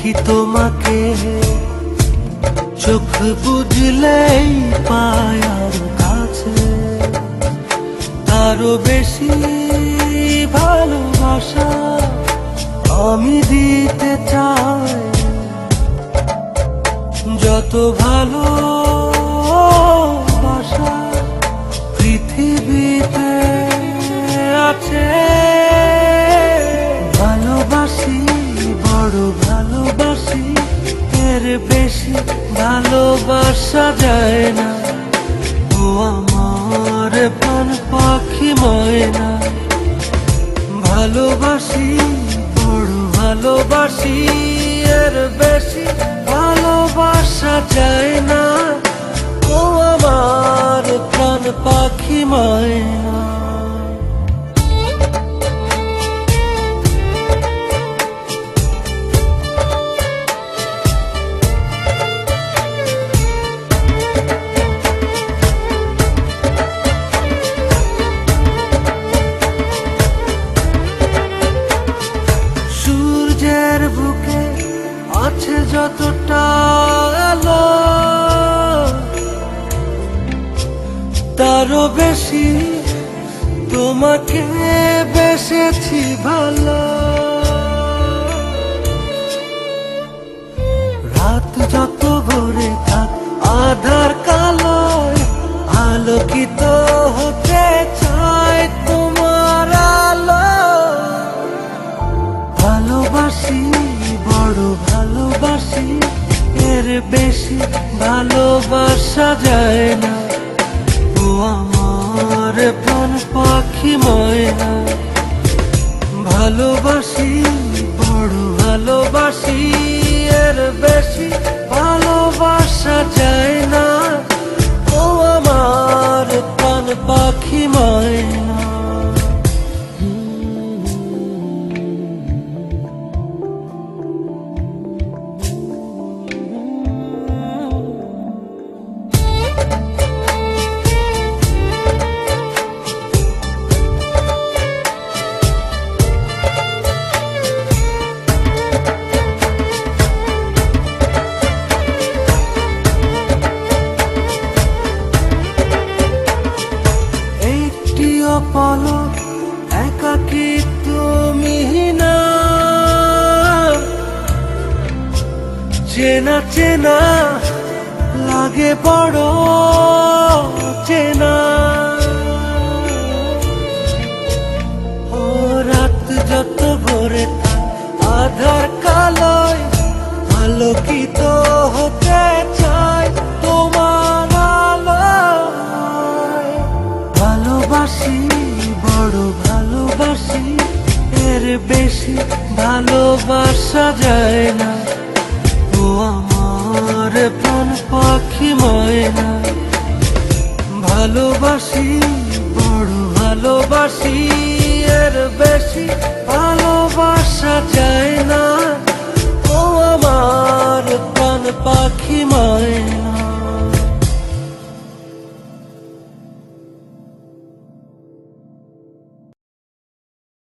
দেখি তোমাকে, চোখ বুঝলেই পায় আরো কাছে, আরো বেশি ভালোবাসা আমি দিতে চাই। যত ভালোবাসা পৃথিবীতে আছে, ভালোবাসি বড় ভালোবাসি, এর বেশি ভালোবাসা যায় না। ও আমার প্রাণ পাখি ময়না, ভালোবাসি বড় ভালোবাসি, এর বেশি ভালোবাসা যায় না। ও আমার প্রাণ পাখি ময়না। সূর্যের বুকে আছে যতটা আলো, তারও বেশি তোমাকে বেসেছি ভালো। রাত যত ভরে থাক আধার কালোয়, আলোকিত হতে চায় তোমার আলো। ভালোবাসি বড় ভালোবাসি, এর বেশি ভালোবাসা যায় না। ও আমার প্রাণ পাখি ময়না, ভালোবাসি বড় ভালোবাসি, এর বেশি ভালোবাসা যায় না। ও আমার প্রাণ পাখি ময়না। পলক একাকী তুমি না, চেনা চেনা লাগে বড় চেনা। ও রাত যত ভরে আধার কালোয়, আলোকিত হতে চায় তোমার আলোয়। ভালোবাসি বড় ভালোবাসি, এর বেশি ভালোবাসা যায় না। ও আমার প্রাণ পাখি ময়না, ভালোবাসি বড় ভালোবাসি, এর বেশি ভালোবাসা যায়